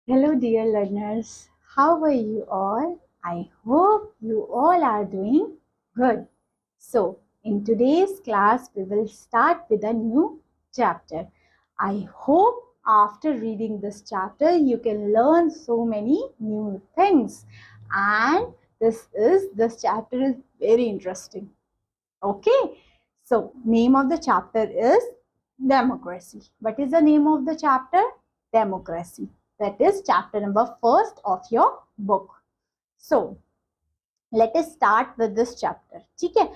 Hello, dear learners. How are you all? I hope you all are doing good. So, in today's class, we will start with a new chapter. I hope after reading this chapter, you can learn so many new things. And this chapter is very interesting. Okay. So, name of the chapter is Democracy. What is the name of the chapter? Democracy. That is chapter number first of your book. So, let us start with this chapter. ठीक है,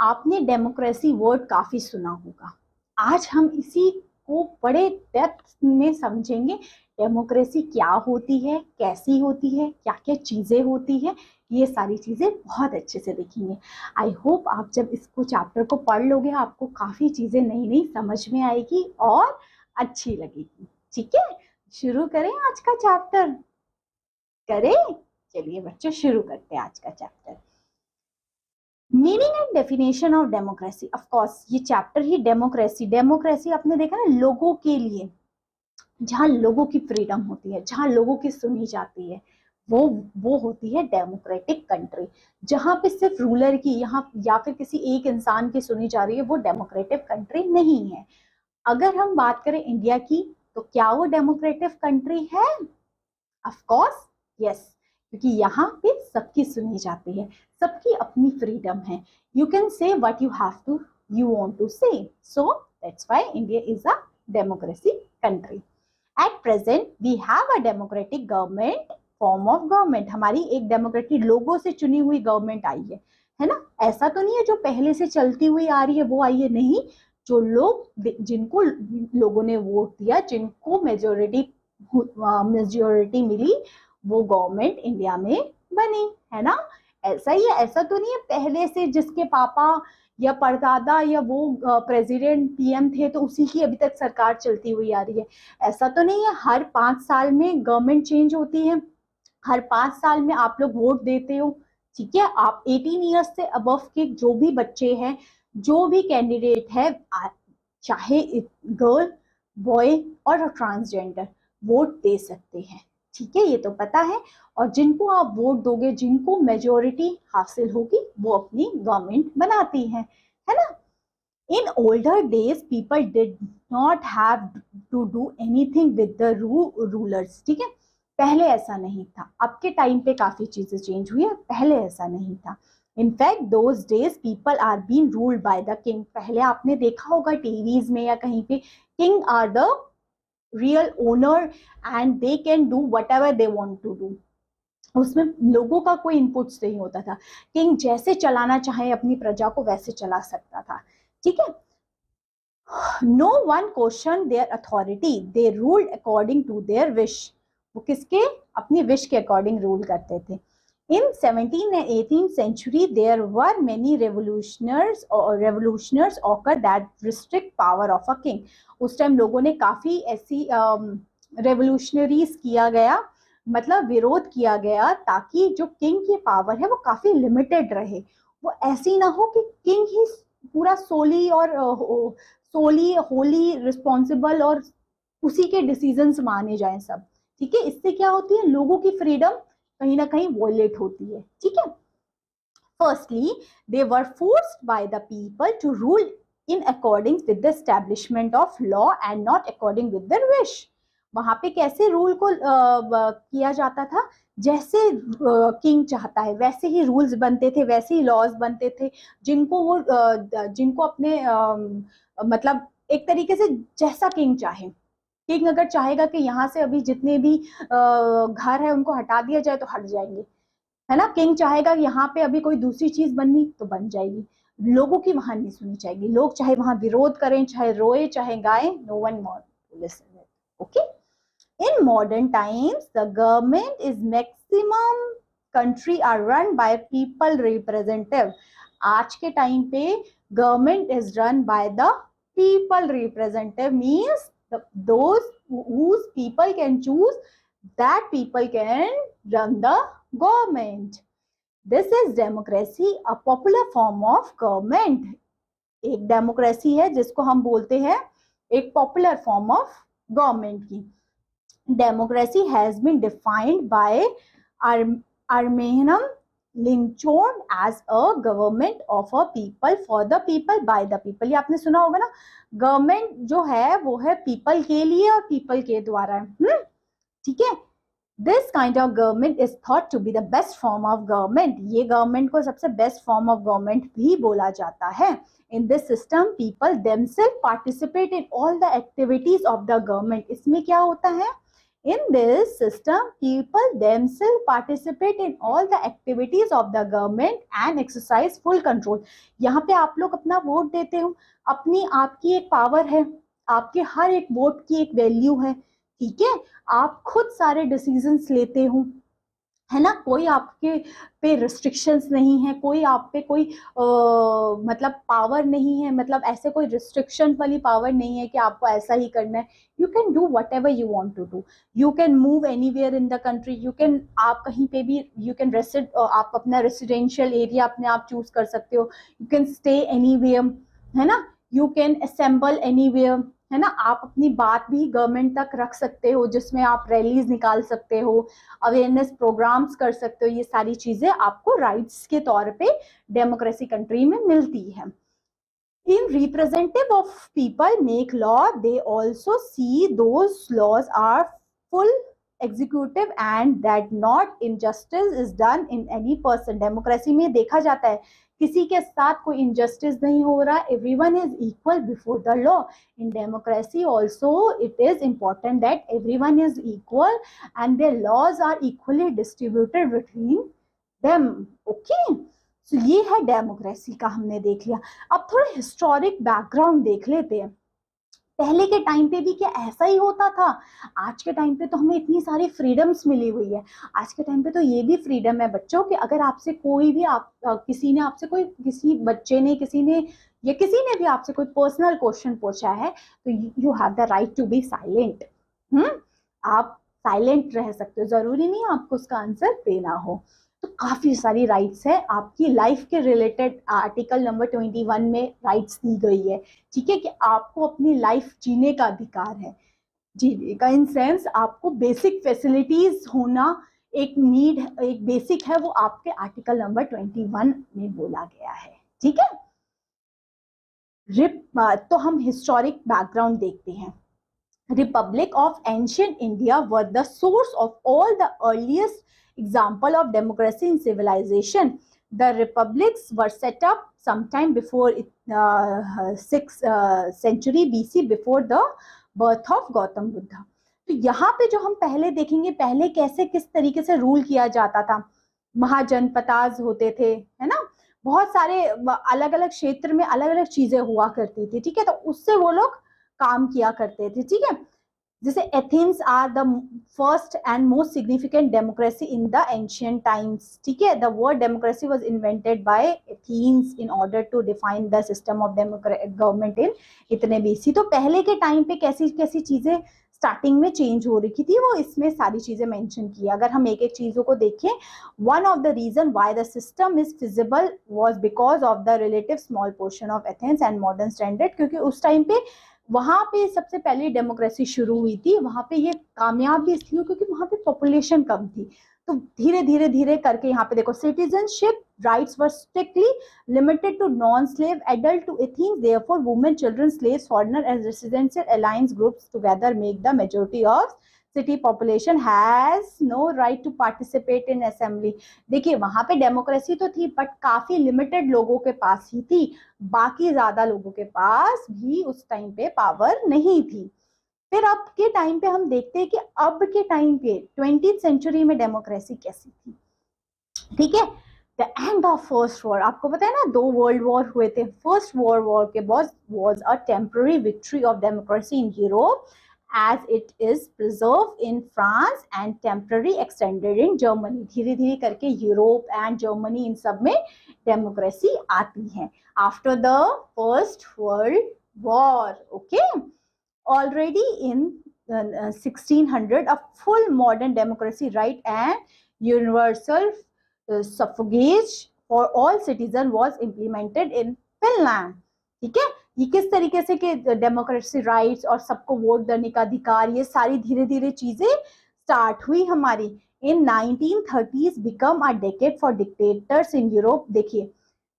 आपने democracy word काफी सुना होगा. आज हम इसी को बड़े डेप्थ में समझेंगे. डेमोक्रेसी क्या होती है, कैसी होती है, क्या क्या चीजें होती है, ये सारी चीजें बहुत अच्छे से देखेंगे. आई होप आप जब इसको चैप्टर को पढ़ लोगे आपको काफी चीजें नई नई समझ में आएगी और अच्छी लगेगी. ठीक है, शुरू करें आज का चैप्टर. करें, चलिए बच्चों शुरू करते हैं आज का chapter. Meaning and definition of democracy. Of course ये चैप्टर ही डेमोक्रेसी आपने देखा ना, लोगों के लिए, जहां लोगों की फ्रीडम होती है, जहां लोगों की सुनी जाती है, वो होती है डेमोक्रेटिक कंट्री. जहां पे सिर्फ रूलर की यहाँ या फिर किसी एक इंसान की सुनी जा रही है, वो डेमोक्रेटिक कंट्री नहीं है. अगर हम बात करें इंडिया की, तो क्या वो डेमोक्रेटिक कंट्री है? ऑफ कोर्स यस, क्योंकि यहाँ पे सबकी सुनी जाती है, सबकी अपनी फ्रीडम है. You can say what you want to say. So that's why India is a democracy country. At present we have a democratic government, form of government. हमारी एक डेमोक्रेटिक लोगों से चुनी हुई गवर्नमेंट आई है ना. ऐसा तो नहीं है जो पहले से चलती हुई आ रही है वो आई है, नहीं. जो लोग, जिनको लोगों ने वोट दिया, जिनको मेजोरिटी मिली, वो गवर्नमेंट इंडिया में बनी है ना. ऐसा ही है, ऐसा तो नहीं है पहले से जिसके पापा या परदादा या वो प्रेसिडेंट पीएम थे तो उसी की अभी तक सरकार चलती हुई आ रही है. ऐसा तो नहीं है. हर 5 साल में गवर्नमेंट चेंज होती है, हर 5 साल में आप लोग वोट देते हो. ठीक है, आप 18 ईयर्स से अबव के जो भी बच्चे हैं, जो भी कैंडिडेट है, चाहे गर्ल, बॉय और ट्रांसजेंडर, वोट दे सकते हैं. ठीक है, ये तो पता है. और जिनको आप वोट दोगे, जिनको मेजोरिटी हासिल होगी, वो अपनी गवर्नमेंट बनाती है ना. In older days people did not have to do anything with the rulers. ठीक है, पहले ऐसा नहीं था. अब के टाइम पे काफी चीजें चेंज हुई है, पहले ऐसा नहीं था. In fact those days people are been ruled by the king. पहले आपने देखा होगा टीवीज में या कहीं पे, king are the real owner and they can do whatever they want to do. उसमें लोगों का कोई इनपुट्स नहीं होता था. किंग जैसे चलाना चाहे अपनी प्रजा को वैसे चला सकता था. ठीक है, no one question their authority, they ruled according to their wish. वो किसके, अपनी विश के अकॉर्डिंग रूल करते थे. In 17th and 18th century, there were many revolutionaries occurred that restrict power of a king. उस टाइम लोगों ने काफी ऐसी रेवोल्यूशनरीज किया गया, मतलब विरोध किया गया, ताकि जो किंग की पावर है वो काफी लिमिटेड रहे. वो ऐसी ना हो कि किंग ही पूरा सोली होली रिस्पॉन्सिबल और उसी के डिसीजंस माने जाएं सब. ठीक है, इससे क्या होती है, लोगों की फ्रीडम कहीं ना कहीं वॉयलेट होती है. ठीक है, firstly they were forced by the people to rule in according with the establishment of law and not according with their wish. वहां पे कैसे रूल को किया जाता था, जैसे किंग चाहता है वैसे ही रूल्स बनते थे, वैसे ही लॉज बनते थे, जिनको अपने मतलब एक तरीके से जैसा किंग चाहे. किंग अगर चाहेगा कि यहाँ से अभी जितने भी घर है उनको हटा दिया जाए तो हट जाएंगे, है ना. किंग चाहेगा यहाँ पे अभी कोई दूसरी चीज बननी तो बन जाएगी. लोगों की वहां नहीं सुनी जाएगी. लोग चाहे वहां विरोध करें, चाहे रोए, चाहे गाएं, no one listen. Okay, in modern times the government is maximum country are run by people representative. आज के टाइम पे government is run by the people representative, means those whose people can choose, that people can run the government. This is democracy, a popular form of government. एक democracy है जिसको हम बोलते हैं एक पॉपुलर फॉर्म ऑफ गवर्नमेंट की. democracy has been defined by Abraham Lincoln as a government of a people, for the people, by the people. ये आपने सुना होगा ना, गवर्नमेंट जो है वो है पीपल के लिए और पीपल के द्वारा है। ठीक है, this kind of government is thought to be the best form of government. ये गवर्नमेंट को सबसे बेस्ट फॉर्म ऑफ गवर्नमेंट भी बोला जाता है। In this system, people themselves participate in all the activities of the government. इसमें क्या होता है? In this system, people themselves participate in all the activities of the government and exercise full control. यहाँ पे आप लोग अपना वोट देते हो, अपनी आपकी एक पावर है, आपके हर एक वोट की एक वैल्यू है। ठीक है, आप खुद सारे डिसीजंस लेते हो, है ना, कोई आपके पे रिस्ट्रिक्शंस नहीं है, कोई आप पे कोई मतलब पावर नहीं है, मतलब ऐसे कोई रिस्ट्रिक्शन वाली पावर नहीं है कि आपको ऐसा ही करना है। You can do whatever you want to do, you can move anywhere in the country, you can, आप कहीं पे भी, यू कैन रेसिड, आप अपना रेसिडेंशियल एरिया अपने आप चूज कर सकते हो, यू कैन स्टे एनीवेयर, है ना, यू कैन असेंबल एनीवेयर, है ना, आप अपनी बात भी गवर्नमेंट तक रख सकते हो, जिसमें आप रैलीज निकाल सकते हो, अवेयरनेस प्रोग्राम्स कर सकते हो। ये सारी चीजें आपको राइट्स के तौर पे डेमोक्रेसी कंट्री में मिलती है। इन representative of people make law, they also see those laws are full executive and that not injustice is done in any person. Democracy में देखा जाता है किसी के साथ कोई इनजस्टिस नहीं हो रहा, everyone is equal before the law. In democracy also it is important that everyone is equal and their laws are equally distributed between them. Okay, so ये है डेमोक्रेसी का, हमने देख लिया। अब थोड़ा हिस्टोरिक बैकग्राउंड देख लेते हैं। पहले के टाइम पे भी क्या ऐसा ही होता था? आज के टाइम पे तो हमें इतनी सारी फ्रीडम्स मिली हुई है। आज के टाइम पे तो ये भी फ्रीडम है बच्चों कि अगर आपसे कोई भी, आप किसी ने आपसे कोई, किसी बच्चे ने, किसी ने, या किसी ने भी आपसे कोई पर्सनल क्वेश्चन पूछा है तो you have the right to be silent. आप साइलेंट रह सकते हो, जरूरी नहीं आपको उसका आंसर देना हो। तो काफी सारी राइट्स है, आपकी लाइफ के रिलेटेड आर्टिकल नंबर 21 में राइट्स दी गई है। ठीक है, कि आपको अपनी लाइफ जीने का अधिकार है। जीने का इन सेंस आपको बेसिक फैसिलिटीज होना एक नीड, एक बेसिक है, वो आपके आर्टिकल नंबर 21 में बोला गया है। ठीक है, तो हम हिस्टोरिक बैकग्राउंड देखते हैं। Republic of ancient India were the source of all the earliest example of democracy in civilization. The republics were set up sometime before 6th century BC, before the birth of Gautam Buddha. तो यहाँ पे जो हम पहले देखेंगे, पहले कैसे किस तरीके से रूल किया जाता था। महाजनपदास होते थे, है ना, बहुत सारे अलग अलग क्षेत्र में अलग अलग चीजें हुआ करती थी। ठीक है, तो उससे वो लोग काम किया करते थे। ठीक है, जैसे Athens are the first and most significant democracy in the ancient times. ठीक है, the word democracy was invented by Athens in order to define the system of government in इतने बीसी। तो पहले के टाइम पे कैसी कैसी चीजें स्टार्टिंग में चेंज हो रही थी, वो इसमें सारी चीजें मेंशन की। अगर हम एक एक चीजों को देखें, one of the reason why the system is feasible was because of the relative small portion of Athens and modern standard. क्योंकि उस टाइम पे वहां पे सबसे पहले डेमोक्रेसी शुरू हुई थी, वहां पे ये कामयाब भी इसलिए क्योंकि वहां पे पॉपुलेशन कम थी। तो धीरे धीरे धीरे करके यहाँ पे देखो, citizenship rights were strictly limited to non slave adult to Athens, therefore women, children, slaves, foreigner as residential alliance groups together make the majority of city population has no right to participate in assembly. देखिए वहां पे democracy तो थी but काफी limited लोगों के पास ही थी, बाकी ज्यादा लोगों के पास भी उस टाइम पे पावर नहीं थी। फिर अब के टाइम पे हम देखते हैं कि अब के टाइम पे 20th सेंचुरी में डेमोक्रेसी कैसी थी। ठीक है, the end of first war, आपको पता है ना 2 वर्ल्ड वॉर हुए थे। फर्स्ट वर्ल्ड वॉर के बाद was a temporary victory of democracy in Europe as it is preserved in France and temporary extended in Germany। धीरे धीरे करके यूरोप एंड जर्मनी इन सब में डेमोक्रेसी आती है after the first world war. Okay, already in 1600 a full modern democracy right and universal suffrage for all citizens was implemented in Finland। ठीक है, ये किस तरीके से कि डेमोक्रेसी राइट्स और सबको वोट देने का अधिकार, ये सारी धीरे धीरे चीजें स्टार्ट हुई हमारी। इन 1930s become a decade for dictators in Europe. देखिए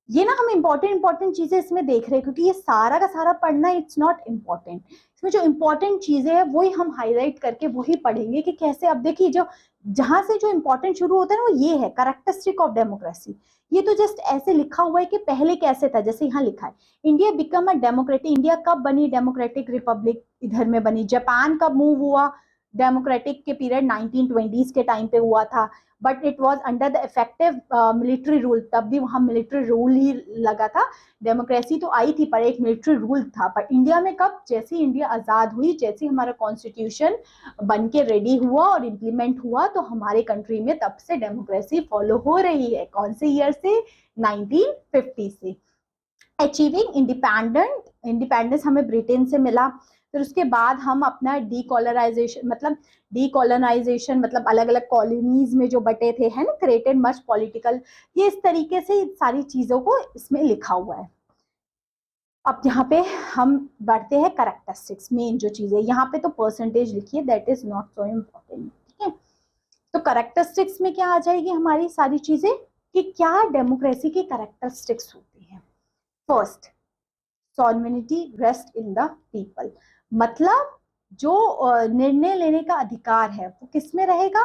ये ना हम इंपॉर्टेंट चीजें इसमें देख रहे हैं, क्योंकि ये सारा का सारा पढ़ना इट्स नॉट इम्पॉर्टेंट, इसमें जो इम्पोर्टेंट चीजें हैं वही हम हाईलाइट करके वही पढ़ेंगे कि कैसे। अब देखिए जो जहां से जो इम्पोर्टेंट शुरू होता है ना वो ये है कैरेक्टरिस्टिक ऑफ डेमोक्रेसी। ये तो जस्ट ऐसे लिखा हुआ है कि पहले कैसे था, जैसे यहाँ लिखा है India become a democratic, India कब बनी डेमोक्रेटिक रिपब्लिक, इधर में बनी। जापान कब मूव हुआ डेमोक्रेटिक के पीरियड 1920s के टाइम पे हुआ था, but it was under the effective military rule, तब भी वहां मिलिट्री रूल ही लगा था। डेमोक्रेसी तो आई थी पर एक मिलिट्री रूल था। पर इंडिया में कब, जैसे इंडिया आजाद हुई, जैसे हमारा कॉन्स्टिट्यूशन बन के रेडी हुआ और इम्प्लीमेंट हुआ, तो हमारे कंट्री में तब से डेमोक्रेसी फॉलो हो रही है। कौन से ईयर से? 1950 से। अचीविंग इंडिपेंडेंस हमें ब्रिटेन से मिला, फिर उसके बाद हम अपना डीकोलोनाइजेशन मतलब अलग अलग कॉलोनीज में जो बटे थे, है ना, क्रिएटेड मच पॉलिटिकल, ये इस तरीके से सारी चीजों को इसमें लिखा हुआ है। अब यहाँ पे हम बढ़ते हैं कैरेक्टरिस्टिक्स, मेन जो चीज है यहाँ पे तो परसेंटेज लिखिए, that is not so important, ठीक है। तो कैरेक्टरिस्टिक्स में क्या आ जाएगी हमारी सारी चीजें कि क्या डेमोक्रेसी की कैरेक्टरिस्टिक्स होती है। First, sovereignty rest in the people, मतलब जो निर्णय लेने का अधिकार है वो किस में रहेगा?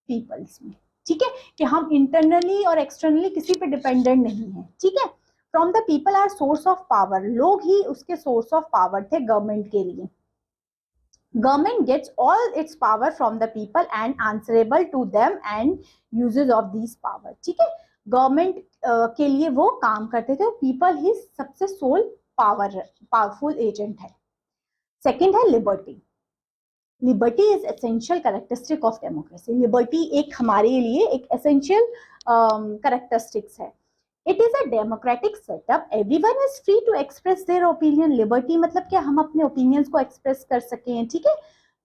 पीपल्स में, ठीक है, कि हम इंटरनली और एक्सटर्नली किसी पे डिपेंडेंट नहीं है, ठीक है। From the people are source of power, लोग ही उसके सोर्स ऑफ पावर थे गवर्नमेंट के लिए। Government gets all its power from the people and answerable to them and uses of these power, ठीक है। गवर्नमेंट के लिए वो काम करते थे, पीपल ही सबसे सोल पावरफुल एजेंट है। सेकंड है liberty. Liberty is essential characteristic of democracy. Liberty एक हमारे लिए एक एसेंशियल कैरेक्टरिस्टिक्स है। It is a democratic setup, everyone is free to express their opinion. Liberty मतलब क्या, हम अपने ओपिनियंस को एक्सप्रेस कर सकें, ठीक है।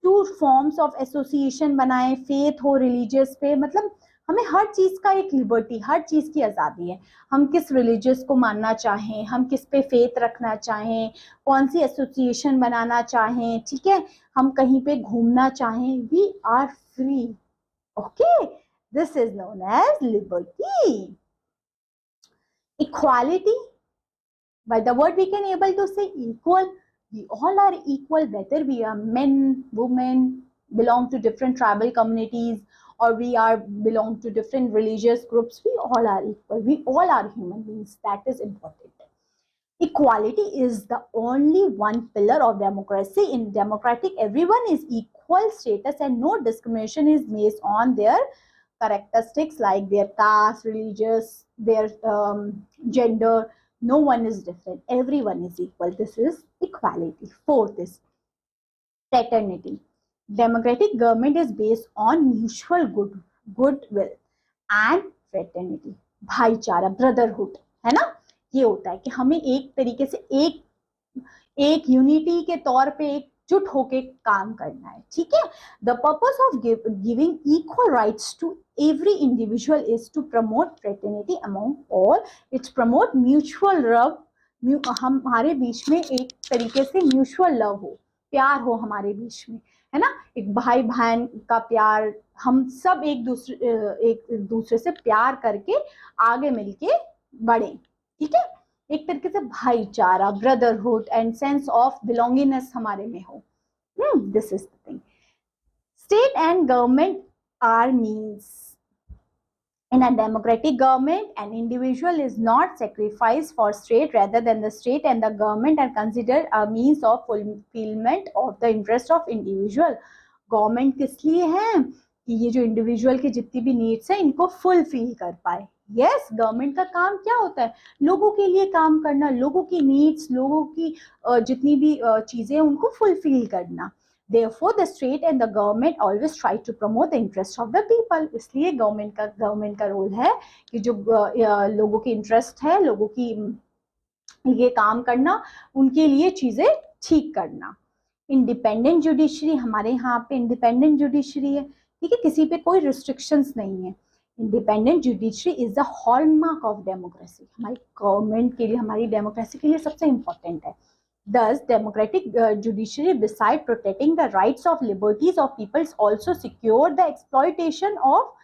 टू फॉर्म्स ऑफ एसोसिएशन बनाए, फेथ हो रिलीजियस पे, मतलब हमें हर चीज का एक लिबर्टी, हर चीज की आजादी है। हम किस रिलीजियस को मानना चाहें, हम किस पे फेथ रखना चाहें, कौन सी एसोसिएशन बनाना चाहें, ठीक है, हम कहीं पे घूमना चाहें, we are free, okay, this is known as liberty. Equality, by the word we can able to say equal, we all are equal, whether we are men, women, belong to different tribal communities, or we are belong to different religious groups, we all are equal, we all are human beings, that is important. Equality is the only one pillar of democracy. In democratic, everyone is equal status and no discrimination is based on their characteristics like their caste, religious, their gender. No one is different, everyone is equal, this is equality. Fourth is fraternity. Democratic government is based on mutual goodwill and fraternity, भाईचारा, brotherhood, है ना। ये होता है कि हमें एक तरीके से एक यूनिटी के तौर पे एकजुट होके काम करना है, ठीक है। The purpose of giving equal rights to every individual is to promote fraternity among all. It's promote mutual love, हमारे बीच में एक तरीके से म्यूचुअल लव हो, प्यार हो हमारे बीच में, है ना, एक भाई बहन का प्यार, हम सब एक दूसरे से प्यार करके आगे मिलके बढ़े, ठीक है। एक तरीके से भाईचारा, brotherhood and sense of belongingness हमारे में हो। This is the thing. State and government are means. In a democratic government, an individual is not sacrificed for state, rather than the state and the government are considered a means of fulfillment of the interest of individual. Government किस लिए है कि ये जो individual की जितनी भी needs है इनको फुलफिल कर पाए। यस, गवर्नमेंट का काम क्या होता है? लोगों के लिए काम करना, लोगों की नीड्स, लोगों की जितनी भी चीजें उनको फुलफिल करना। Therefore, the state and the government always try to promote the interest of the people. इसलिए गवर्नमेंट का रोल है कि जो लोगों की इंटरेस्ट है, लोगों की ये काम करना, उनके लिए चीजें ठीक करना। इंडिपेंडेंट जुडिशरी, हमारे यहाँ पे इंडिपेंडेंट जुडिशरी है, ठीक है, किसी पे कोई रिस्ट्रिक्शंस नहीं है। Independent judiciary is the hallmark of democracy, हमारी गवर्नमेंट के लिए, हमारी डेमोक्रेसी के लिए सबसे इंपॉर्टेंट है। Thus, democratic judiciary, beside protecting the rights of liberties of peoples, also secure the exploitation of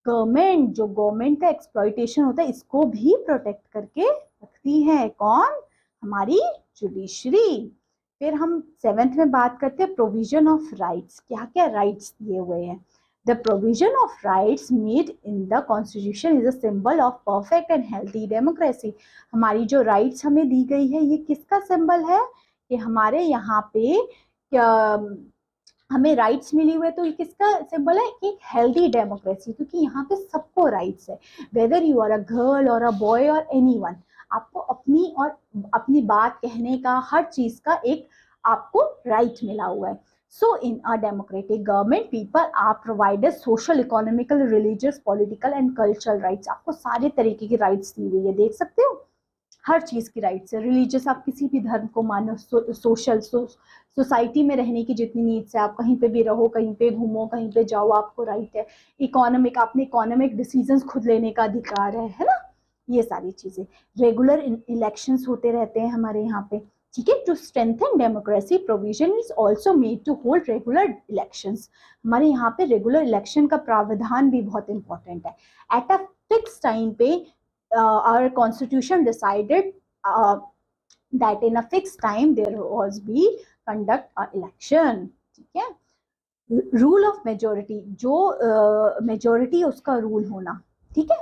government. जो गवर्नमेंट का एक्सप्लॉइटेशन होता है इसको भी प्रोटेक्ट करके रखती है. कौन? हमारी जुडिशरी. फिर हम 7th में बात करते हैं प्रोविजन ऑफ राइट्स. क्या क्या राइट्स दिए हुए हैं? The provision of rights made in the constitution is a symbol of perfect and healthy democracy. हमारी जो राइट्स हमें दी गई है ये किसका सिंबल है? कि हमारे यहाँ पे हमें राइट्स मिली हुए. तो ये किसका सिंबल है? एक हेल्दी डेमोक्रेसी, क्योंकि यहाँ पे सबको राइट्स है, whether you are a girl or a boy और एनीवन. आपको अपनी बात कहने का, हर चीज का एक आपको राइट मिला हुआ है. So in a democratic government people are provided social, economical, religious, political and cultural rights. आपको सारे तरीके की राइट्स दी हुई है, देख सकते हो. हर चीज की राइट्स है. रिलीजियस, आप किसी भी धर्म को मानो. सोशल, सोसाइटी में रहने की जितनी नीड्स है, आप कहीं पे भी रहो, कहीं पे घूमो, कहीं पे जाओ, आपको राइट है. इकोनॉमिक, आपने इकोनॉमिक डिसीजंस खुद लेने का अधिकार है ना. ये सारी चीजें. रेगुलर इलेक्शंस होते रहते हैं हमारे यहाँ पे. ठीक है. To strengthen democracy, provision is also made to hold regular elections. हमारे यहाँ पे रेगुलर इलेक्शन का प्रावधान भी बहुत इंपॉर्टेंट है. एट अ फिक्स टाइम पे our constitution decided that in a fixed time there was be conduct a election. ठीक है. रूल ऑफ मेजोरिटी, जो मेजोरिटी उसका रूल होना. ठीक है.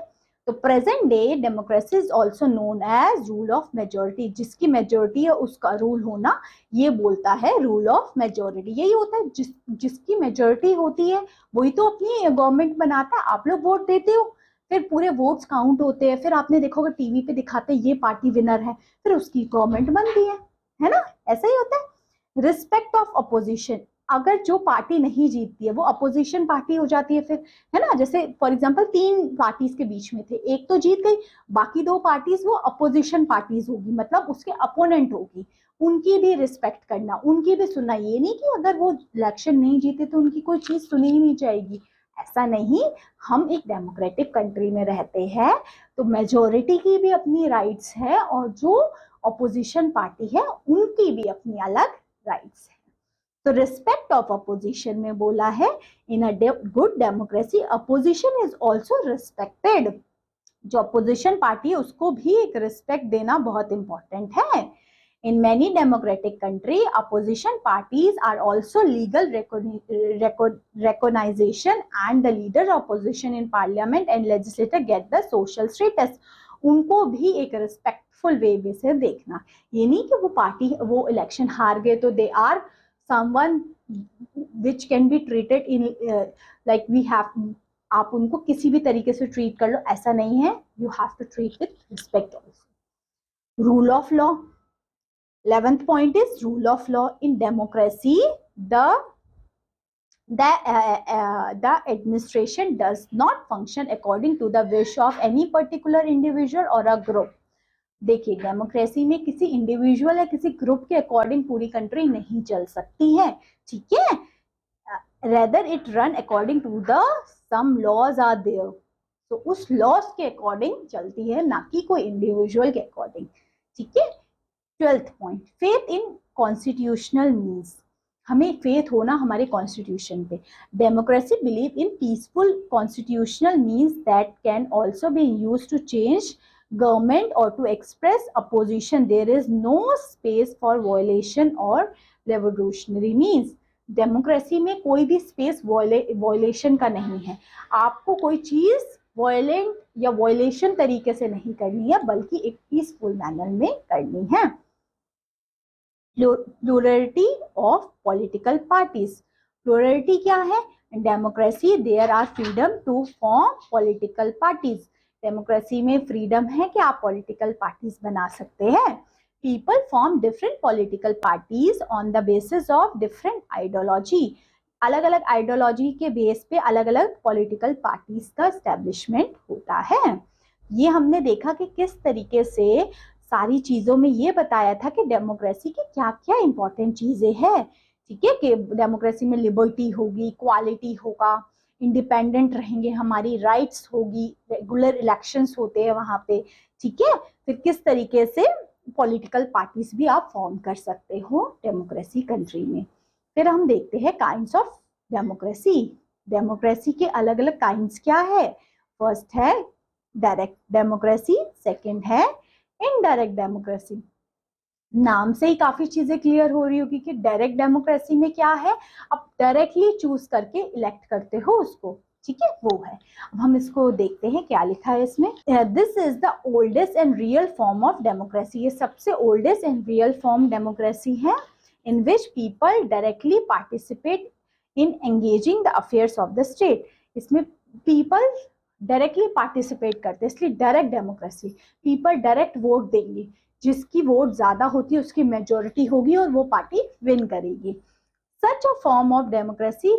तो present day democracy is also known as rule of majority. जिसकी मेजोरिटी है उसका रूल होना, ये बोलता है रूल ऑफ मेजोरिटी. यही होता है, जिसकी मेजोरिटी होती है वही तो अपनी गवर्नमेंट बनाता है. आप लोग वोट देते हो, फिर पूरे वोट्स काउंट होते हैं, फिर आपने देखोगे टीवी पे दिखाते हैं ये पार्टी विनर है, फिर उसकी गवर्नमेंट बनती है ना. ऐसा ही होता है. रिस्पेक्ट ऑफ अपोजिशन, अगर जो पार्टी नहीं जीतती है वो अपोजिशन पार्टी हो जाती है फिर, है ना. जैसे फॉर एग्जांपल 3 पार्टीज के बीच में थे, एक तो जीत गई, बाकी 2 पार्टीज वो अपोजिशन पार्टीज होगी, मतलब उसके अपोनेंट होगी. उनकी भी रिस्पेक्ट करना, उनकी भी सुनना. ये नहीं कि अगर वो इलेक्शन नहीं जीते तो उनकी कोई चीज सुनी ही नहीं जाएगी. ऐसा नहीं. हम एक डेमोक्रेटिक कंट्री में रहते हैं, तो मेजोरिटी की भी अपनी राइट्स है और जो अपोजिशन पार्टी है उनकी भी अपनी अलग राइट्स है. तो रिस्पेक्ट ऑफ अपोजिशन में बोला है, in a good democracy opposition is also respected. जो अपोजिशन पार्टी है उसको भी एक रिस्पेक्ट देना बहुत इंपॉर्टेंट है. In many democratic countries, opposition parties are also legal recognition, and the leader opposition in parliament and legislature get the social status. उनको भी एक रिस्पेक्टफुल वे से देखना. ये नहीं कि वो पार्टी वो इलेक्शन हार गए तो they are someone which can be treated in like we have. आप उनको किसी भी तरीके से ट्रीट कर लो, ऐसा नहीं है. You have to treat with respect also. Rule of law. 11th point is rule of law. In democracy, the administration does not function according to the wish of any particular individual or a group. देखिए, democracy में किसी individual या किसी group के according पूरी country नहीं चल सकती है. ठीक है. Rather it run according to the some laws are there. तो उस लॉज के अकॉर्डिंग चलती है, ना कि कोई इंडिविजुअल के अकॉर्डिंग. ठीक है. 12th point, faith in constitutional means. हमें फेथ होना हमारे कॉन्स्टिट्यूशन पे. Democracy believe in peaceful constitutional means that can also be use to change government or to express opposition. There is no space for violation or revolutionary means. Democracy में कोई भी space violation का नहीं है. आपको कोई चीज वॉयलेंट या वॉयलेशन तरीके से नहीं करनी है, बल्कि एक पीसफुल मैनर में करनी है. Plurality of political parties. Plurality क्या है? Democracy there are freedom to form political parties. Democracy में फ्रीडम है कि आप पॉलिटिकल पार्टीज बना सकते हैं. People form different political parties on the basis of different ideology. अलग अलग आइडियोलॉजी के बेस पे अलग अलग पॉलिटिकल पार्टीज का एस्टेब्लिशमेंट होता है. ये हमने देखा कि किस तरीके से सारी चीजों में ये बताया था कि डेमोक्रेसी की क्या क्या इंपॉर्टेंट चीजें हैं. ठीक है. कि डेमोक्रेसी में लिबर्टी होगी, इक्वालिटी होगा, इंडिपेंडेंट रहेंगे, हमारी राइट्स होगी, रेगुलर इलेक्शंस होते हैं वहां पे. ठीक है. फिर किस तरीके से पॉलिटिकल पार्टीज भी आप फॉर्म कर सकते हो डेमोक्रेसी कंट्री में। फिर हम देखते हैं काइंड्स ऑफ डेमोक्रेसी। डेमोक्रेसी के अलग अलग काइंड्स क्या है? फर्स्ट है डायरेक्ट डेमोक्रेसी, सेकंड है इनडायरेक्ट डेमोक्रेसी। नाम से ही काफी चीजें क्लियर हो रही होगी कि डायरेक्ट डेमोक्रेसी में क्या है, आप डायरेक्टली चूज करके इलेक्ट करते हो उसको, ठीक है, वो है। अब हम इसको देखते हैं क्या लिखा है इसमें। This is the oldest and real form of democracy, ये सबसे oldest and real form democracy है, in which people directly participate in engaging the affairs of the state. इसमें पीपल डायरेक्टली पार्टिसिपेट करते हैं, इसलिए direct democracy. People direct vote देंगे, जिसकी vote ज्यादा होती है उसकी मेजोरिटी होगी और वो पार्टी विन करेगी। Such a form of democracy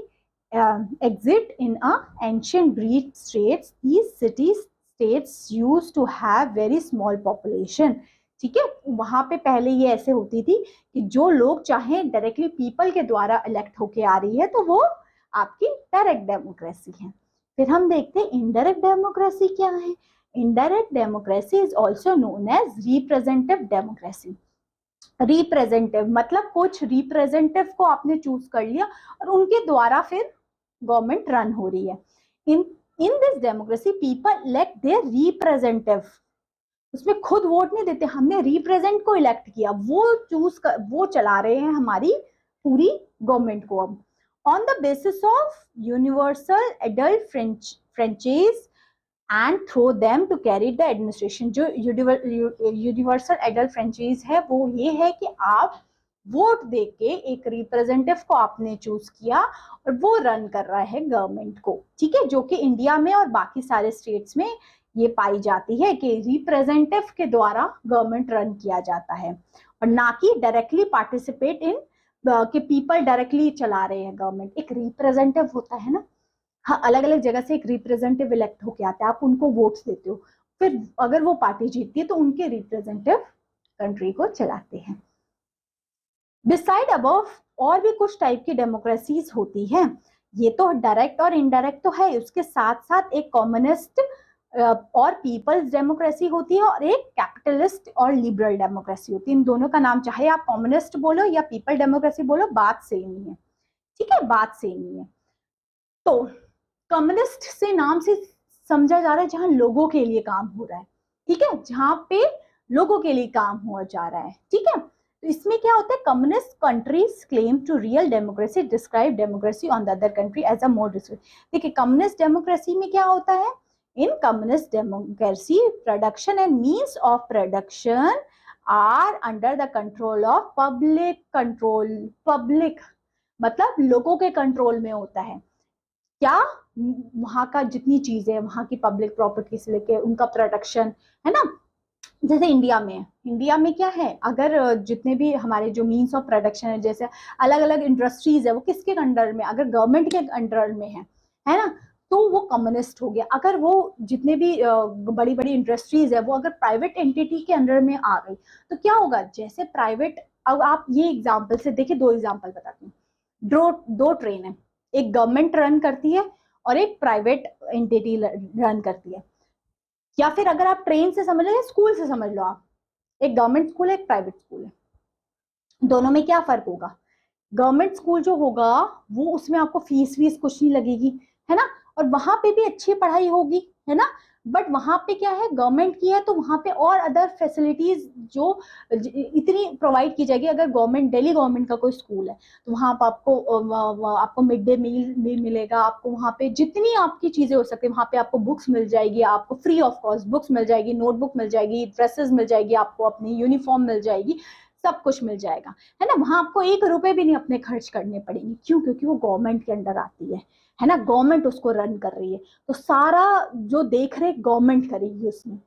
exist in ancient Greek states. These cities states used to have very small population. ठीक है, वहां पे पहले ये ऐसे होती थी कि जो लोग चाहे डायरेक्टली पीपल के द्वारा इलेक्ट होके आ रही है तो वो आपकी डायरेक्ट डेमोक्रेसी है। फिर हम देखते हैं इनडायरेक्ट डेमोक्रेसी क्या है। Indirect democracy is also known as representative democracy. Representative मतलब कुछ रिप्रेजेंटेटिव को आपने चूज कर लिया और उनके द्वारा फिर गवर्नमेंट रन हो रही है। In this democracy people elect their representative, उसमें खुद वोट नहीं देते, हमने रिप्रेजेंट को इलेक्ट किया, वो चला रहे हैं हमारी पूरी गवर्नमेंट को। अब on the basis of universal adult franchise and throw them to carry the administration. जो यूनिवर्सल एडल्ट फ्रेंचाइज है वो ये है कि आप वोट देके एक रिप्रेजेंटेटिव को आपने चूज किया और वो रन कर रहा है गवर्नमेंट को, ठीक है, जो कि इंडिया में और बाकी सारे स्टेट्स में ये पाई जाती है कि रिप्रेजेंटेटिव के द्वारा गवर्नमेंट रन किया जाता है और ना कि डायरेक्टली पार्टिसिपेट इन कि पीपल डायरेक्टली चला रहे हैं गवर्नमेंट। एक रिप्रेजेंटेटिव होता है ना, हाँ, अलग अलग जगह से एक रिप्रेजेंटेटिव इलेक्ट होके आते हैं, आप उनको वोट्स देते हो, फिर अगर वो पार्टी जीतती है तो उनके रिप्रेजेंटेटिव कंट्री को चलाते हैं। डिसाइड अबव और भी कुछ टाइप की डेमोक्रेसीज होती हैं, ये तो डायरेक्ट और इनडायरेक्ट तो है, उसके साथ साथ एक कम्युनिस्ट और पीपल्स डेमोक्रेसी होती है और एक कैपिटलिस्ट और लिबरल डेमोक्रेसी होती है। इन दोनों का नाम चाहे आप कम्युनिस्ट बोलो या पीपल डेमोक्रेसी बोलो, बात सेम ही है, ठीक है, बात सेम ही है। तो कम्युनिस्ट से नाम से समझा जा रहा है जहां लोगों के लिए काम हो रहा है, ठीक है, जहां पे लोगों के लिए काम हो जा रहा है, ठीक है। तो इसमें क्या होता है, communist countries claim to real democracy describe democracy on the other country as a more district. देखिए कम्युनिस्ट डेमोक्रेसी में क्या होता है, in communist democracy production and means of production are under the control of public control. Public मतलब लोगों के control में होता है, क्या वहां का जितनी चीजें है, वहां की पब्लिक प्रॉपर्टी से लेके उनका प्रोडक्शन, है ना। जैसे इंडिया में, इंडिया में क्या है, अगर जितने भी हमारे जो मीन्स ऑफ प्रोडक्शन है, जैसे अलग अलग इंडस्ट्रीज है, वो किसके अंडर में, अगर गवर्नमेंट के अंडर में है ना, तो वो कम्युनिस्ट हो गया। अगर वो जितने भी बड़ी बड़ी इंडस्ट्रीज है वो अगर प्राइवेट एंटिटी के अंडर में आ गई तो क्या होगा, जैसे प्राइवेट, अब आप ये एग्जाम्पल से देखिए, दो एग्जाम्पल बताती हूँ। दो ट्रेन है, एक गवर्नमेंट रन करती है और एक प्राइवेट एंटिटी रन करती है, या फिर अगर आप ट्रेन से समझ लो या स्कूल से समझ लो, आप एक गवर्नमेंट स्कूल है एक प्राइवेट स्कूल है, दोनों में क्या फर्क होगा। गवर्नमेंट स्कूल जो होगा वो उसमें आपको फीस कुछ नहीं लगेगी, है ना, और वहां पे भी अच्छी पढ़ाई होगी, है ना, बट वहां पे क्या है, गवर्नमेंट की है तो वहां पे और अदर फैसिलिटीज जो इतनी प्रोवाइड की जाएगी। अगर गवर्नमेंट, दिल्ली गवर्नमेंट का कोई स्कूल है तो वहां पर आपको मिड डे मील भी मिलेगा, आपको वहां पे जितनी आपकी चीजें हो सकती है, वहां पे आपको बुक्स मिल जाएगी, आपको फ्री ऑफ कॉस्ट बुक्स मिल जाएगी, नोटबुक मिल जाएगी, ड्रेसेस मिल जाएगी, आपको अपनी यूनिफॉर्म मिल जाएगी, सब कुछ मिल जाएगा, है ना। वहां आपको 1 रुपए भी नहीं अपने खर्च करने पड़ेंगे, क्यों, क्योंकि वो गवर्नमेंट के अंडर आती है ना, गवर्नमेंट उसको रन कर रही है, तो सारा जो देख रेख गवर्नमेंट करेगी उसमें।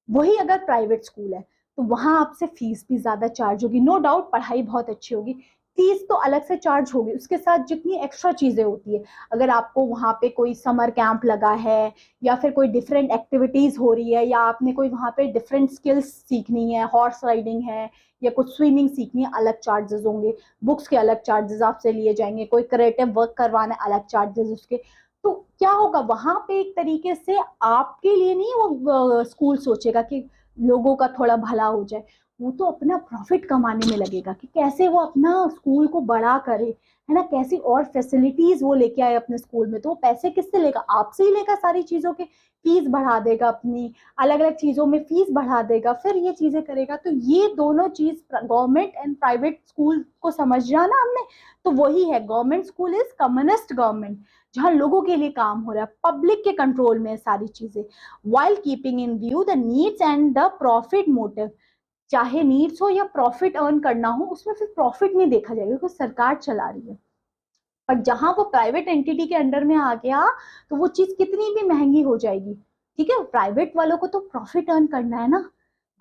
वही अगर प्राइवेट स्कूल है तो वहां आपसे फीस भी ज्यादा चार्ज होगी, नो डाउट पढ़ाई बहुत अच्छी होगी, फीस तो अलग से चार्ज होगी, उसके साथ जितनी एक्स्ट्रा चीजें होती है, अगर आपको वहां पे कोई समर कैंप लगा है या फिर कोई डिफरेंट एक्टिविटीज हो रही है या आपने कोई वहां पे डिफरेंट स्किल्स सीखनी है, हॉर्स राइडिंग है या कुछ स्विमिंग सीखनी है, अलग चार्जेस होंगे, बुक्स के अलग चार्जेस आपसे लिए जाएंगे, कोई क्रिएटिव वर्क करवाना है अलग चार्जेस उसके। तो क्या होगा, वहां पे एक तरीके से आपके लिए नहीं वो स्कूल सोचेगा कि लोगों का थोड़ा भला हो जाए, वो तो अपना प्रॉफिट कमाने में लगेगा कि कैसे वो अपना स्कूल को बड़ा करे, है ना, कैसी और फैसिलिटीज वो लेके आए अपने स्कूल में। तो वो पैसे किससे लेगा? आपसे ही लेगा, सारी चीजों के फीस बढ़ा देगा, अपनी अलग अलग चीजों में फीस बढ़ा देगा, फिर ये चीजें करेगा। तो ये दोनों चीज गवर्नमेंट एंड प्राइवेट स्कूल को समझना ना हमने, तो वही है government school is communist government, जहां लोगों के लिए काम हो रहा है, पब्लिक के कंट्रोल में सारी चीजें, while keeping in view the needs and the profit motive। चाहे नीड्स हो या प्रॉफिट अर्न करना हो, उसमें फिर प्रॉफिट नहीं देखा जाएगा क्योंकि सरकार चला रही है। पर जहां वो प्राइवेट एंटिटी के अंडर में आ गया, तो वो चीज कितनी भी महंगी हो जाएगी। ठीक है, प्राइवेट वालों को तो प्रॉफिट अर्न करना है ना।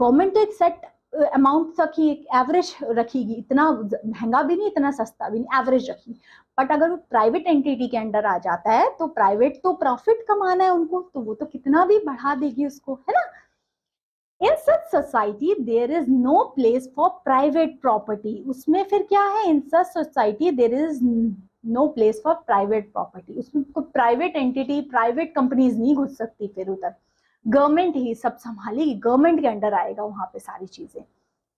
गवर्नमेंट तो एक सेट अमाउंट तक ही एक एवरेज रखेगी, इतना महंगा भी नहीं, इतना सस्ता भी नहीं, एवरेज रखेगी। बट अगर वो प्राइवेट एंटिटी के अंडर आ जाता है, तो प्राइवेट तो प्रॉफिट कमाना है उनको, तो वो तो कितना भी बढ़ा देगी उसको, है ना। In such society there is no place for private property. उसमें फिर क्या है, in such society there is no place for private property. उसमें प्राइवेट एंटिटी, प्राइवेट कंपनीज नहीं घुस सकती, फिर उधर गवर्नमेंट ही सब संभालेगी, गवर्नमेंट के अंडर आएगा वहां पे सारी चीजें।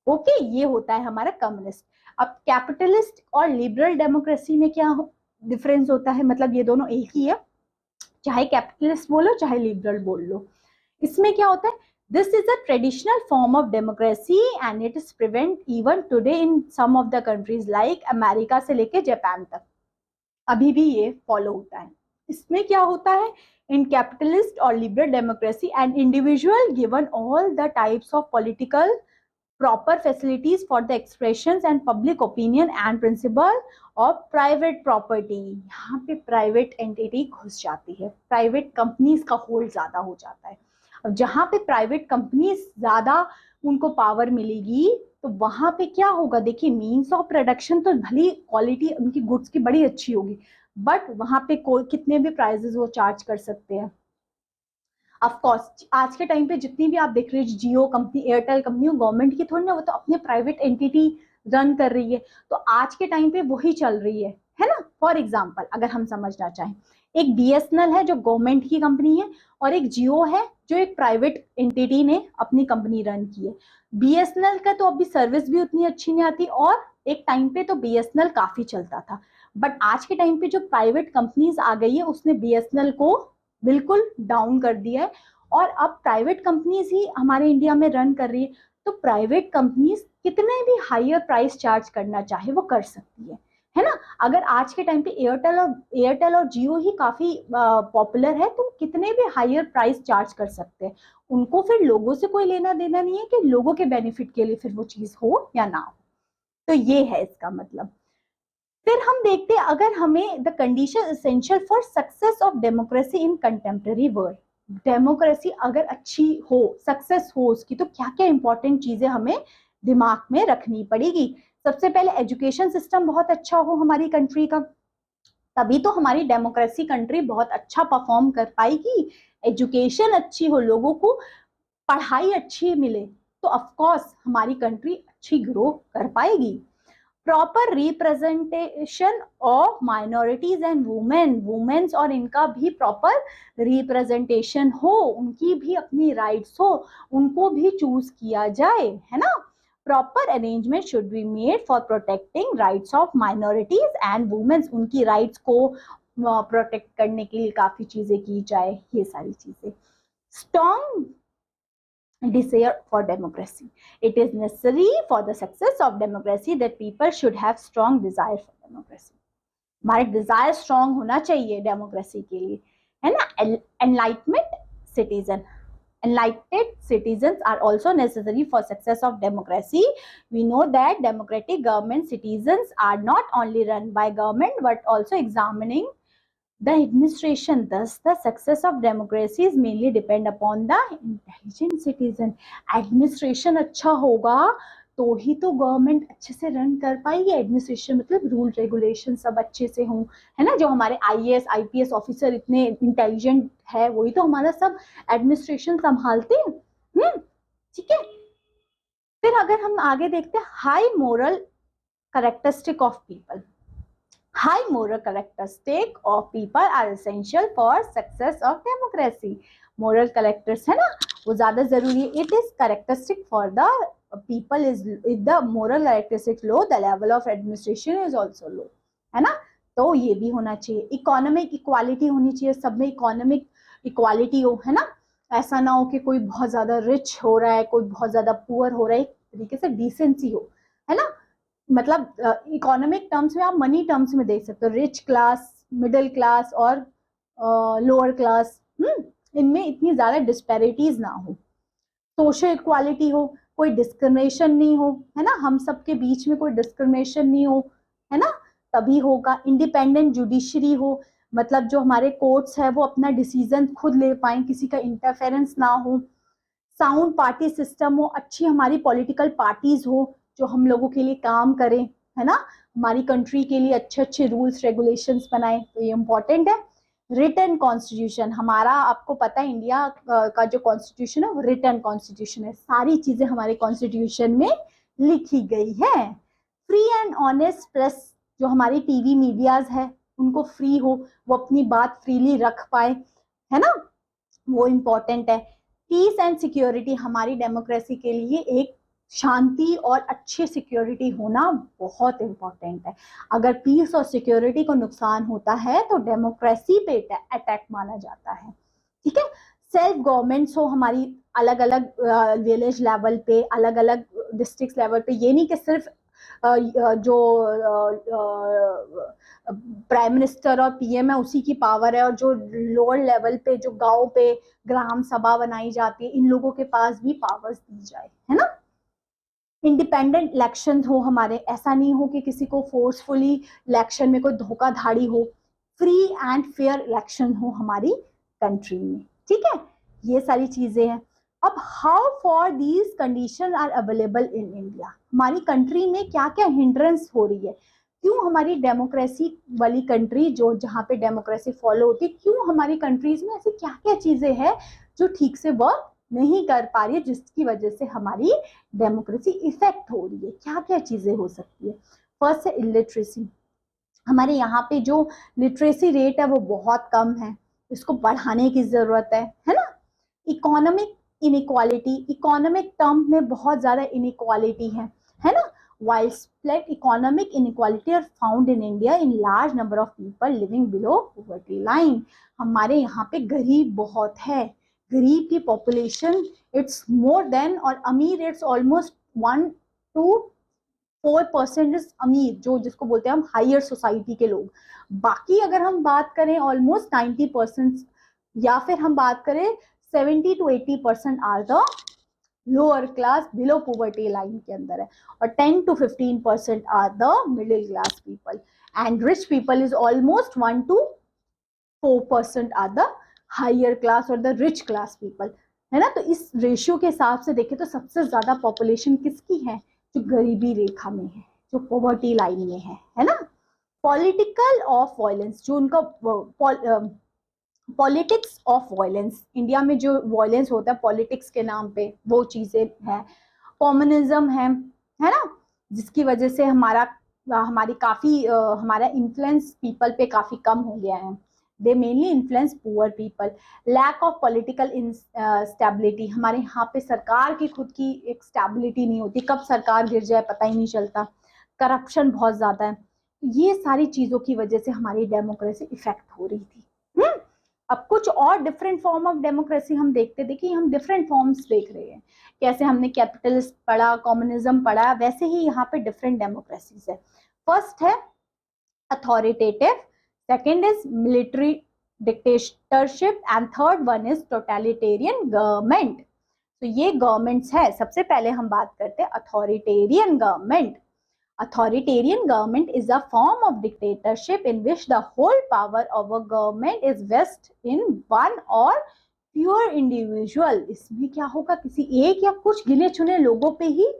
ओके, ये होता है हमारा कम्युनिस्ट। अब कैपिटलिस्ट और लिबरल डेमोक्रेसी में क्या डिफरेंस होता है? मतलब ये दोनों एक ही है, चाहे कैपिटलिस्ट बोलो चाहे लिबरल बोल लो। इसमें क्या होता है, this is a traditional form of democracy and it is prevent even today in some of the countries like America से लेके जापान तक, अभी भी ये फॉलो होता है। इसमें क्या होता है, इन कैपिटलिस्ट और liberal democracy and individual given all the types of political proper facilities for the expressions and public opinion and principle of private property। यहाँ पे प्राइवेट एंटिटी घुस जाती है, प्राइवेट कंपनीज का होल्ड ज्यादा हो जाता है। अब जहाँ पे प्राइवेट कंपनीज ज्यादा उनको पावर मिलेगी, तो वहां पे क्या होगा, देखिए मीन्स ऑफ प्रोडक्शन तो भली क्वालिटी उनकी गुड्स की बड़ी अच्छी होगी, बट वहां पे कितने भी प्राइजेस वो चार्ज कर सकते हैं। ऑफ कोर्स आज के टाइम पे जितनी भी आप देख रहे हो, जियो कंपनी, एयरटेल कंपनी, गवर्नमेंट की थोड़ी ना, वो तो अपने प्राइवेट एंटिटी रन कर रही है। तो आज के टाइम पे वही चल रही है ना। फॉर एग्जाम्पल अगर हम समझना चाहें, एक बीएसएनएल है जो गवर्नमेंट की कंपनी है, और एक जियो है जो एक प्राइवेट एंटिटी ने अपनी कंपनी रन की है। बीएसएनएल का तो अभी सर्विस भी उतनी अच्छी नहीं आती, और एक टाइम पे तो बीएसएनएल काफी चलता था। बट आज के टाइम पे जो प्राइवेट कंपनीज आ गई है, उसने बीएसएनएल को बिल्कुल डाउन कर दिया है, और अब प्राइवेट कंपनीज ही हमारे इंडिया में रन कर रही है। तो प्राइवेट कंपनीज कितने भी हायर प्राइस चार्ज करना चाहे वो कर सकती है ना। अगर आज के टाइम पे एयरटेल और जियो ही काफी पॉपुलर है, तो कितने भी हायर प्राइस चार्ज कर सकते हैं। उनको फिर लोगों से कोई लेना देना नहीं है कि लोगों के बेनिफिट के लिए फिर वो चीज हो या ना हो। तो ये है इसका मतलब। फिर हम देखते हैं, अगर हमें the condition essential for success of democracy in contemporary world, democracy अगर अच्छी हो, सक्सेस हो उसकी, तो क्या क्या इंपॉर्टेंट चीजें हमें दिमाग में रखनी पड़ेगी। सबसे पहले एजुकेशन सिस्टम बहुत अच्छा हो हमारी कंट्री का, तभी तो हमारी डेमोक्रेसी कंट्री बहुत अच्छा परफॉर्म कर पाएगी। एजुकेशन अच्छी हो, लोगों को पढ़ाई अच्छी मिले, तो ऑफ कोर्स हमारी कंट्री अच्छी ग्रो कर पाएगी। Proper representation of minorities and womens, और इनका भी प्रॉपर रिप्रेजेंटेशन हो, उनकी भी अपनी राइट्स हो, उनको भी चूज किया जाए, है ना। Proper arrangement should be made for protecting rights of minorities and womens, उनकी राइट्स को प्रोटेक्ट करने के लिए काफी चीजें की जाए, ये सारी चीजें। Strong desire for democracy, it is necessary for the success of democracy that people should have strong desire for democracy। हमारे डिजायर स्ट्रॉन्ग होना चाहिए डेमोक्रेसी के लिए, है ना। Enlightenment citizen, enlightened citizens are also necessary for success of democracy। We know that democratic government citizens are not only run by government but also examining the administration। Thus the success of democracy is mainly depend upon the intelligent citizen। Administration अच्छा होगा तो ही तो government अच्छे से run कर पाएगी। Administration मतलब rule regulation सब अच्छे से हों, है ना। जो हमारे आईएएस आईपीएस ऑफिसर इतने इंटेलिजेंट है, वही तो हमारा सब एडमिनिस्ट्रेशन संभालते हैं। ठीक है। फिर अगर हम आगे देखते हैं, high moral characteristic of people, high moral characteristic of people are essential for success of democracy। moral characters है ना, वो ज्यादा जरूरी है। it is characteristic for the people is if the moral characteristics low, the level of administration is also low, है ना। तो ये भी होना चाहिए। इकोनॉमिक इक्वालिटी होनी चाहिए, सब में इकोनॉमिक इक्वालिटी हो, है ना। ऐसा ना हो कि कोई बहुत ज्यादा रिच हो रहा है, कोई बहुत ज्यादा पुअर हो रहा है, एक तरीके से डिसेंसी हो, है ना। मतलब इकोनॉमिक टर्म्स में आप मनी टर्म्स में देख सकते हो, रिच क्लास, मिडिल क्लास और लोअर क्लास, इनमें इतनी ज्यादा डिस्पैरिटीज ना हो, सोशल इक्वालिटी हो, कोई डिस्क्रिमिनेशन नहीं हो, है ना, हम सबके बीच में कोई डिस्क्रिमिनेशन नहीं हो, है ना, तभी होगा। इंडिपेंडेंट जुडिशरी हो, मतलब जो हमारे कोर्ट्स है वो अपना डिसीजन खुद ले पाए, किसी का इंटरफेरेंस ना हो। साउंड पार्टी सिस्टम हो, अच्छी हमारी पॉलिटिकल पार्टीज हो जो हम लोगों के लिए काम करें, है ना, हमारी कंट्री के लिए अच्छे अच्छे रूल्स रेगुलेशंस बनाए, तो ये इंपॉर्टेंट है। रिटन कॉन्स्टिट्यूशन, हमारा आपको पता है इंडिया का जो कॉन्स्टिट्यूशन है वो रिटन कॉन्स्टिट्यूशन है, सारी चीजें हमारे कॉन्स्टिट्यूशन में लिखी गई है। फ्री एंड ऑनेस्ट प्रेस, जो हमारी टीवी मीडियाज है उनको फ्री हो, वो अपनी बात फ्रीली रख पाए, है ना, वो इम्पोर्टेंट है। पीस एंड सिक्योरिटी, हमारी डेमोक्रेसी के लिए एक शांति और अच्छी सिक्योरिटी होना बहुत इंपॉर्टेंट है। अगर पीस और सिक्योरिटी को नुकसान होता है तो डेमोक्रेसी पे अटैक माना जाता है, ठीक है। सेल्फ गवर्नमेंट्स हो हमारी, अलग अलग विलेज लेवल पे, अलग अलग डिस्ट्रिक्ट लेवल पे, ये नहीं कि सिर्फ जो प्राइम मिनिस्टर और पीएम है उसी की पावर है, और जो लोअर लेवल पे जो गांव पे ग्राम सभा बनाई जाती है, इन लोगों के पास भी पावर्स दी जाए, है ना। इंडिपेंडेंट इलेक्शन हो हमारे, ऐसा नहीं हो कि किसी को फोर्सफुली इलेक्शन में कोई धोखाधड़ी हो, फ्री एंड फेयर इलेक्शन हो हमारी कंट्री में, ठीक है, ये सारी चीजें हैं। अब how far these condition are available in India, हमारी कंट्री में क्या क्या हिंड्रेंस हो रही है, क्यों हमारी डेमोक्रेसी वाली कंट्री जो जहाँ पे डेमोक्रेसी फॉलो होती है, क्यों हमारी कंट्रीज में ऐसी क्या क्या चीजें हैं जो ठीक से वर्क नहीं कर पा रही है, जिसकी वजह से हमारी डेमोक्रेसी इफेक्ट हो रही है, क्या क्या चीजें हो सकती है। फर्स्ट है इलिटरेसी, हमारे यहाँ पे जो लिटरेसी रेट है वो बहुत कम है, इसको बढ़ाने की जरूरत है ना। इकोनॉमिक इनइक्वालिटी, इकोनॉमिक टर्म में बहुत ज्यादा इनइक्वालिटी है ना। While split economic inequality are found in India in large number of people living below poverty line, हमारे यहाँ पे गरीब बहुत है, गरीब की पॉपुलेशन इट्स मोर देन, और अमीर इट्स ऑलमोस्ट 1 to 4% अमीर, जो जिसको बोलते हैं हम हायर सोसाइटी के लोग। बाकी अगर हम बात करें ऑलमोस्ट 90%, या फिर हम बात करें 70 to 80% are the lower class below poverty line के अंदर है, और 10 to 15% are the middle class people, and rich people is almost 1 to 4% are the higher class or the rich class people, है ना। तो इस रेशियो के हिसाब से देखें तो सबसे ज्यादा पॉपुलेशन किसकी है, जो गरीबी रेखा में है, जो पॉवर्टी लाइन में है ना। पॉलिटिकल ऑफ वायलेंस, जो उनका पॉलिटिक्स ऑफ वायलेंस, इंडिया में जो वायलेंस होता है पॉलिटिक्स के नाम पे, वो चीजें हैं। कॉम्युनिज्म है ना, जिसकी वजह से हमारी काफी हमारा इन्फ्लुएंस पीपल पे काफी कम हो गया है। They mainly influence poor people. Lack of political stability, हमारे यहाँ पे सरकार की खुद की एक स्टेबिलिटी नहीं होती, कब सरकार गिर जाए पता ही नहीं चलता। करप्शन बहुत ज्यादा है, ये सारी चीजों की वजह से हमारी डेमोक्रेसी इफेक्ट हो रही थी। अब कुछ और डिफरेंट फॉर्म ऑफ डेमोक्रेसी हम देखते, देखिए हम डिफरेंट फॉर्म्स देख रहे हैं, कैसे हमने कैपिटलिस्ट पढ़ा, कम्युनिज्म पढ़ा, वैसे ही यहाँ पे डिफरेंट डेमोक्रेसीज है। फर्स्ट है authoritative, second is military dictatorship, and third one is totalitarian government. तो ये गवर्नमेंट्स है। सबसे पहले हम बात करते हैं authoritarian government. Authoritarian government is a form of dictatorship in which the whole power of a government is vested in one or fewer individual। इसमें क्या होगा, किसी एक या कुछ गिने चुने लोगों पे ही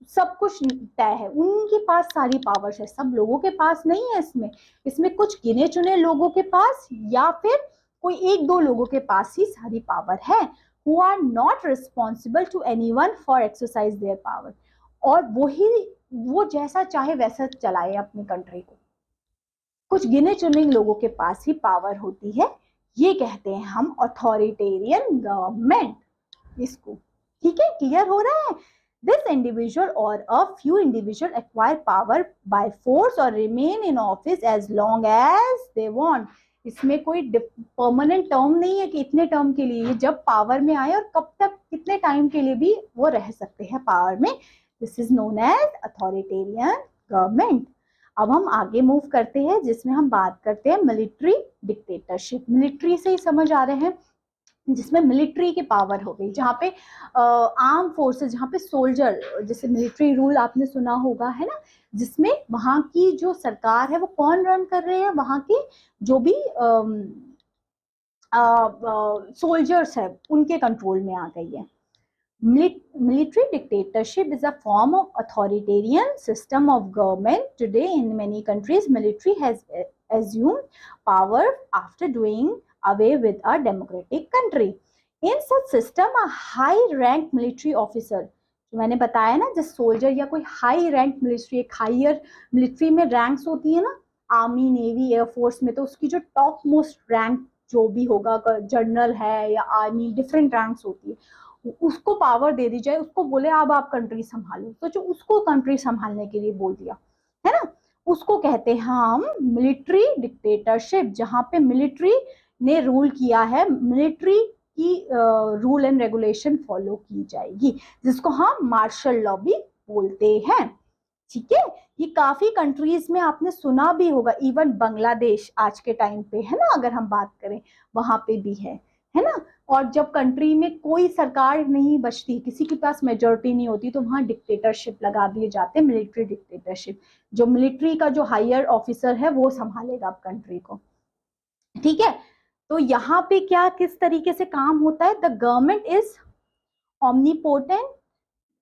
सब कुछ तय है, उनके पास सारी पावर्स है, सब लोगों के पास नहीं है। इसमें कुछ गिने चुने लोगों के पास या फिर कोई एक दो लोगों के पास ही सारी पावर है, who are not responsible to anyone for exercise their power। और वो जैसा चाहे वैसा चलाए अपनी कंट्री को, कुछ गिने चुने लोगों के पास ही पावर होती है, ये कहते हैं हम अथॉरिटेरियन गवर्नमेंट इसको। ठीक है, क्लियर हो रहा है। This individual or a few individual acquire power by force or remain in office as long as they want. इसमें कोई परमानेंट टर्म नहीं है कि इतने टर्म के लिए, जब पावर में आए और कब तक कितने टाइम के लिए भी वो रह सकते हैं पावर में. This is known as authoritarian government. अब हम आगे मूव करते हैं जिसमें हम बात करते हैं मिलिट्री डिक्टेटरशिप. मिलिट्री से ही समझ आ रहे हैं, जिसमें मिलिट्री की पावर हो गई, जहाँ पे आर्म फोर्सेस, जहाँ पे सोल्जर, जैसे मिलिट्री रूल आपने सुना होगा है ना, जिसमें वहाँ की जो सरकार है वो कौन रन कर रहे हैं, वहाँ की जो भी सोल्जर्स है उनके कंट्रोल में आ गई है. Military dictatorship is a form of authoritarian system of government. Today, in many countries, military has assumed power after doing away with a democratic country. In such system, a high-ranked military officer, जो मैंने बताया ना, जैसे soldier या कोई high rank military, एक higher military में ranks होती है ना, आर्मी, नेवी, एयरफोर्स में, तो उसकी जो टॉप मोस्ट रैंक जो भी होगा, जनरल है या आर्मी, डिफरेंट रैंक्स होती है, उसको पावर दे दी जाए, उसको बोले अब आप कंट्री संभालो, तो जो उसको कंट्री संभालने के लिए बोल दिया है ना, उसको कहते हैं हम मिलिट्री डिक्टेटरशिप. जहां पे मिलिट्री ने रूल किया है, मिलिट्री की रूल एंड रेगुलेशन फॉलो की जाएगी, जिसको हम मार्शल लॉ भी बोलते हैं. ठीक है, ये काफी कंट्रीज में आपने सुना भी होगा, इवन बांग्लादेश आज के टाइम पे है ना, अगर हम बात करें वहां पे भी है ना. और जब कंट्री में कोई सरकार नहीं बचती, किसी के पास मेजोरिटी नहीं होती, तो वहां डिक्टेटरशिप लगा दिए जाते हैं, मिलिट्री डिक्टेटरशिप. जो मिलिट्री का जो हायर ऑफिसर है वो संभालेगा अब कंट्री को. ठीक है, तो यहाँ पे क्या किस तरीके से काम होता है, the government is omnipotent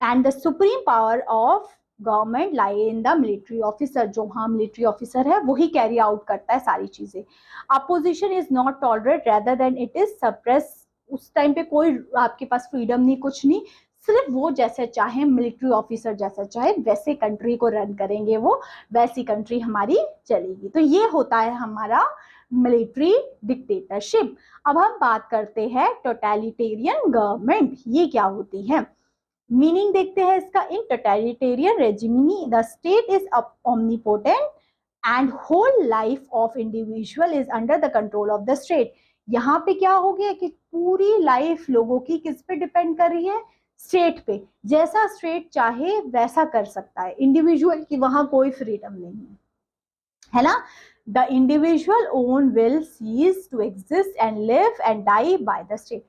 and the supreme power of government lie in the military officer. जो हाँ मिलिट्री ऑफिसर है वही कैरी आउट करता है सारी चीजें. Opposition is not tolerate rather than it is suppress. उस टाइम पे कोई आपके पास फ्रीडम नहीं, कुछ नहीं, सिर्फ वो जैसे चाहे, मिलिट्री ऑफिसर जैसा चाहे वैसे कंट्री को रन करेंगे, वो वैसी कंट्री हमारी चलेगी. तो ये होता है हमारा मिलिट्री डिक्टेटरशिप. अब हम बात करते हैं टोटलिटेरियन गवर्नमेंट. ये क्या होती है, मीनिंग देखते हैं इसका. In totalitarian regime the state is omnipotent and whole life of individual is under the control of the state. यहाँ पे क्या हो गया कि पूरी लाइफ लोगों की किस पे डिपेंड कर रही है, स्टेट पे. जैसा स्टेट चाहे वैसा कर सकता है, इंडिविजुअल की वहां कोई फ्रीडम नहीं है ना. The individual own will cease to exist and live and die by the state.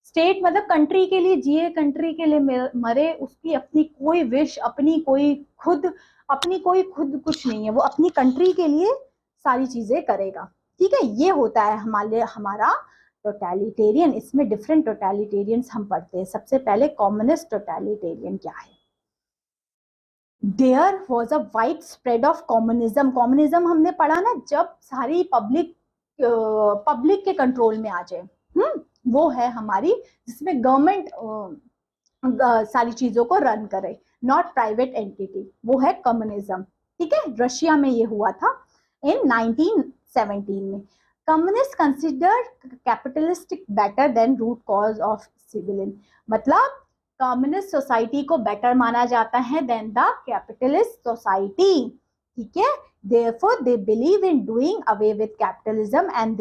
State मतलब कंट्री के लिए जिए, कंट्री के लिए मरे, उसकी अपनी कोई विश, अपनी कोई खुद कुछ नहीं है, वो अपनी कंट्री के लिए सारी चीजें करेगा. ठीक है, ये होता है हमारा टोटलिटेरियन. इसमें डिफरेंट टोटलिटेरियंस हम पढ़ते हैं. सबसे पहले कम्युनिस्ट टोटलिटेरियन क्या है. There was a wide spread of communism. Communism हमने पढ़ा ना, जब सारी पब्लिक के कंट्रोल में आ जाए, वो है हमारी, जिसमें गवर्नमेंट सारी चीजों को रन करे, नॉट प्राइवेट एंटिटी, वो है कम्युनिज्म. ठीक है, रशिया में ये हुआ था इन 1917 में. Communist considered capitalistic better than root cause of civilian. मतलब कम्युनिस्ट सोसाइटी को बेटर माना जाता है देन द कैपिटलिस्ट सोसाइटी. ठीक है, therefore they believe in doing away with capitalism and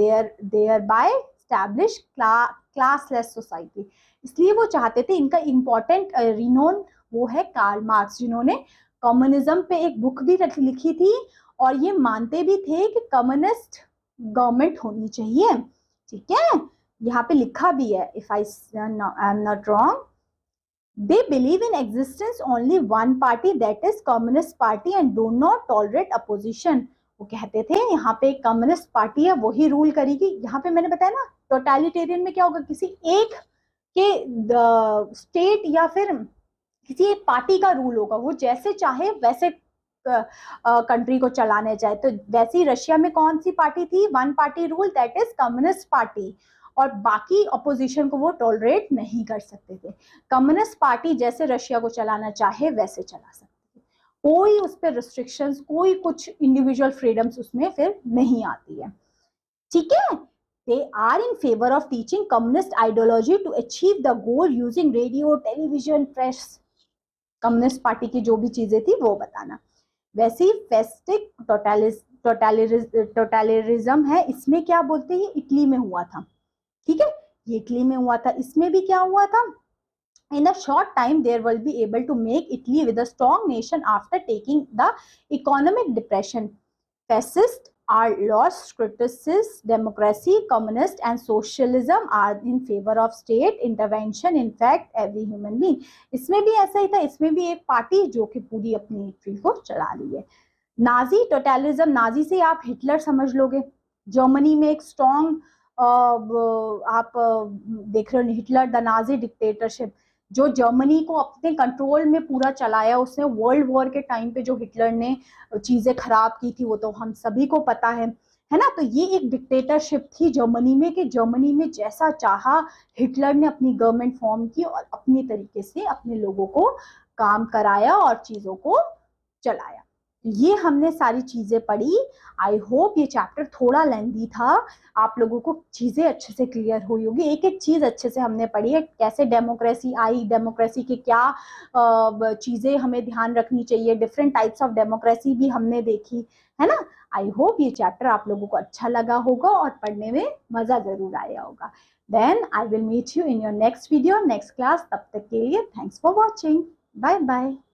thereby establish classless society. इसलिए वो चाहते थे, इनका इंपॉर्टेंट रिनोन वो है कार्ल मार्क्स, जिन्होंने कम्युनिज्म पे एक बुक भी लिखी थी, और ये मानते भी थे कि कम्युनिस्ट गवर्नमेंट होनी चाहिए. ठीक है, यहाँ पे लिखा भी है, if I am not wrong, they believe in existence only one party, that is communist party, and do not tolerate opposition. वो कहते थे यहाँ पे एक कम्युनिस्ट पार्टी है, वही रूल करेगी. यहाँ पे मैंने बताया ना, टोटलिटेरियन में क्या होगा, किसी एक के स्टेट या फिर किसी एक पार्टी का रूल होगा, वो जैसे चाहे वैसे कंट्री को चलाने चाहे. तो वैसे ही रशिया में कौन सी पार्टी थी, one party rule, that is communist party, और बाकी अपोजिशन को वो टॉलरेट नहीं कर सकते थे. कम्युनिस्ट पार्टी जैसे रशिया को चलाना चाहे वैसे चला सकते थे, कोई उस पर रिस्ट्रिक्शंस, कोई कुछ इंडिविजुअल फ्रीडम्स उसमें फिर नहीं आती है. ठीक है, they are in favor of teaching communist ideology to achieve the goal using radio, television, press. Communist party की जो भी चीजें थी वो बताना। वैसे ही फेस्टिक टोटलिज्म है, इसमें क्या बोलते हैं, इटली में हुआ था, ठीक है, ये इटली में हुआ था। इसमें भी क्या हुआ था, in a short time they will be able to make Italy with a strong nation after taking the economic depression. Fascists are lost critics, democracy, communist and socialism are in favor of state intervention, in fact every human being। इसमें भी ऐसा ही था, इसमें भी एक party जो कि पूरी अपनी इटली को चला रही है। नाजी टोटलिज्म, नाजी से आप हिटलर समझ लोगे। जर्मनी में एक स्ट्रॉन्ग आप देख रहे हो हिटलर द नाजी डिक्टेटरशिप, जो जर्मनी को अपने कंट्रोल में पूरा चलाया उसने। वर्ल्ड वॉर के टाइम पे जो हिटलर ने चीजें खराब की थी वो तो हम सभी को पता है ना। तो ये एक डिक्टेटरशिप थी जर्मनी में कि जर्मनी में जैसा चाहा हिटलर ने अपनी गवर्नमेंट फॉर्म की और अपनी तरीके से अपने लोगों को काम कराया और चीजों को चलाया। ये हमने सारी चीजें पढ़ी। आई होप ये चैप्टर थोड़ा लेंथी था, आप लोगों को चीजें अच्छे से क्लियर हुई होगी। एक एक चीज अच्छे से हमने पढ़ी है, कैसे डेमोक्रेसी आई, डेमोक्रेसी के क्या चीजें हमें ध्यान रखनी चाहिए, डिफरेंट टाइप्स ऑफ डेमोक्रेसी भी हमने देखी है ना। आई होप ये चैप्टर आप लोगों को अच्छा लगा होगा और पढ़ने में मजा जरूर आया होगा। Then I will meet you in your next video, next class. तब तक के लिए thanks for watching, bye bye.